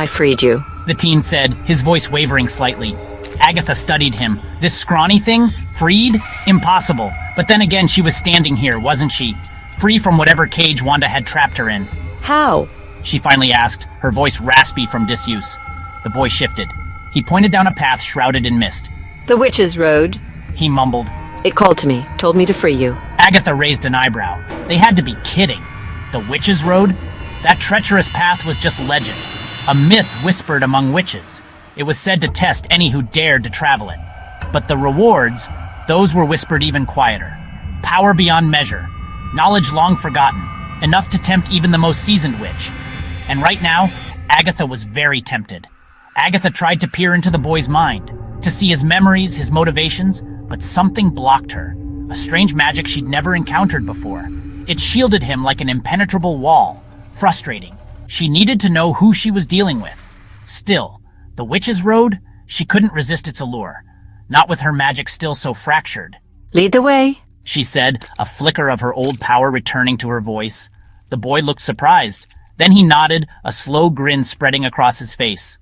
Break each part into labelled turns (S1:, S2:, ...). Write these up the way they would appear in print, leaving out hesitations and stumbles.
S1: I freed you.
S2: the teen said, his voice wavering slightly. Agatha studied him. This scrawny thing? Freed? Impossible. But then again, she was standing here, wasn't she? Free from whatever cage Wanda had trapped her in.
S1: How?
S2: She finally asked, her voice raspy from disuse. The boy shifted. He pointed down a path shrouded in mist.
S1: The Witch's Road.
S2: He mumbled.
S1: It called to me, told me to free you.
S2: Agatha raised an eyebrow. They had to be kidding. The Witch's Road? That treacherous path was just legend. A myth whispered among witches. It was said to test any who dared to travel it. But the rewards, those were whispered even quieter. Power beyond measure. Knowledge long forgotten. Enough to tempt even the most seasoned witch. And right now, Agatha was very tempted. Agatha tried to peer into the boy's mind, to see his memories, his motivations, but something blocked her. A strange magic she'd never encountered before. It shielded him like an impenetrable wall. Frustrating. She needed to know who she was dealing with. Still, the Witch's Road? She couldn't resist its allure. Not with her magic still so fractured.
S1: Lead the way,
S2: she said, a flicker of her old power returning to her voice. The boy looked surprised. Then he nodded, a slow grin spreading across his face.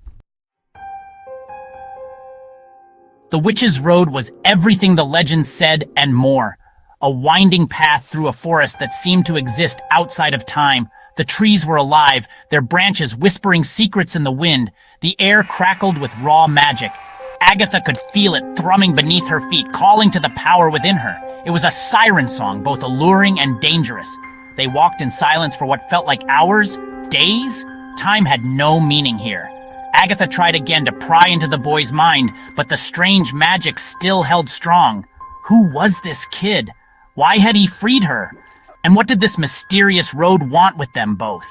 S2: The Witch's Road was everything the legend said and more. A winding path through a forest that seemed to exist outside of time. The trees were alive, their branches whispering secrets in the wind. The air crackled with raw magic. Agatha could feel it thrumming beneath her feet, calling to the power within her. It was a siren song, both alluring and dangerous. They walked in silence for what felt like hours, days. Time had no meaning here. Agatha tried again to pry into the boy's mind, but the strange magic still held strong. Who was this kid? Why had he freed her? And what did this mysterious road want with them both?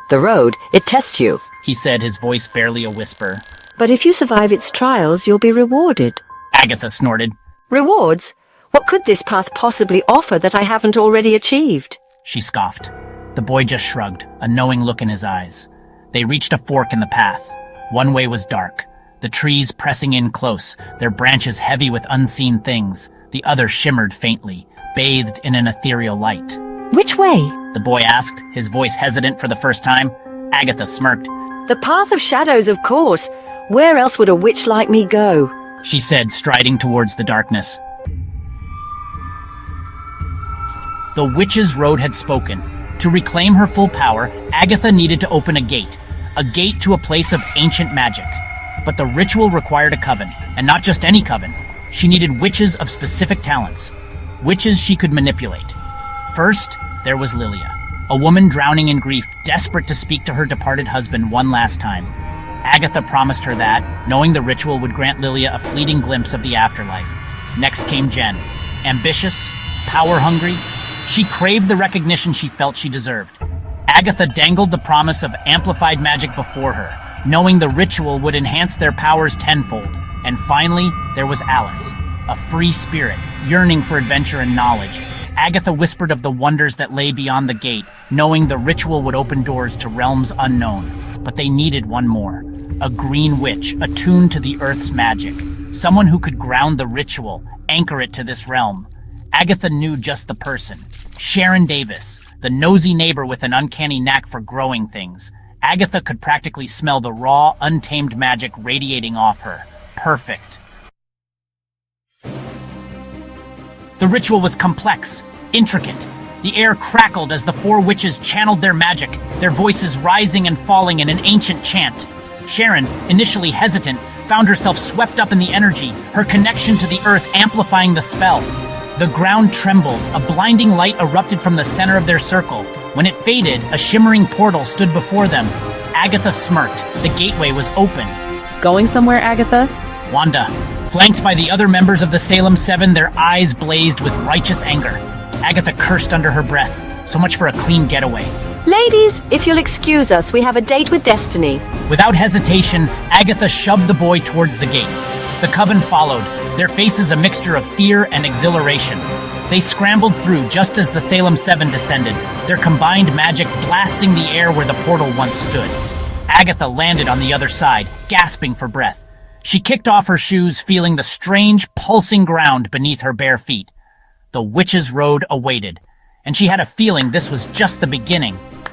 S1: The road, it tests you,
S2: he said, his voice barely a whisper.
S1: but if you survive its trials, you'll be rewarded.
S2: Agatha snorted.
S1: Rewards? What could this path possibly offer that I haven't already achieved?
S2: She scoffed. The boy just shrugged, a knowing look in his eyes. They reached a fork in the path. One way was dark, the trees pressing in close, their branches heavy with unseen things. The other shimmered faintly, bathed in an ethereal light.
S1: Which way?
S2: The boy asked, his voice hesitant for the first time. Agatha smirked.
S1: The path of shadows, of course. Where else would a witch like me go?
S2: She said, striding towards the darkness. The Witch's Road had spoken. To reclaim her full power, Agatha needed to open a gate to a place of ancient magic. But the ritual required a coven, and not just any coven. She needed witches of specific talents, witches she could manipulate. First, there was Lilia, a woman drowning in grief, desperate to speak to her departed husband one last time. Agatha promised her that, knowing the ritual would grant Lilia a fleeting glimpse of the afterlife. Next came Jen, ambitious, power-hungry. She craved the recognition she felt she deserved. Agatha dangled the promise of amplified magic before her, knowing the ritual would enhance their powers tenfold. And finally, there was Alice, a free spirit, yearning for adventure and knowledge. Agatha whispered of the wonders that lay beyond the gate, knowing the ritual would open doors to realms unknown. But they needed one more. A green witch, attuned to the earth's magic. Someone who could ground the ritual, anchor it to this realm. Agatha knew just the person. Sharon Davis, the nosy neighbor with an uncanny knack for growing things. Agatha could practically smell the raw, untamed magic radiating off her. Perfect. The ritual was complex, intricate. The air crackled as the four witches channeled their magic, their voices rising and falling in an ancient chant. Sharon, initially hesitant, found herself swept up in the energy, her connection to the earth amplifying the spell. The ground trembled, a blinding light erupted from the center of their circle. When it faded, a shimmering portal stood before them. Agatha smirked. The gateway was open.
S3: Going somewhere, Agatha?
S2: Wanda, flanked by the other members of the Salem Seven, their eyes blazed with righteous anger. Agatha cursed under her breath. So much for a clean getaway.
S1: Ladies, if you'll excuse us, we have a date with Destiny.
S2: Without hesitation, Agatha shoved the boy towards the gate. The Coven followed, their faces a mixture of fear and exhilaration. They scrambled through just as the Salem Seven descended, their combined magic blasting the air where the portal once stood. Agatha landed on the other side, gasping for breath. She kicked off her shoes, feeling the strange, pulsing ground beneath her bare feet. The Witch's Road awaited, and she had a feeling this was just the beginning.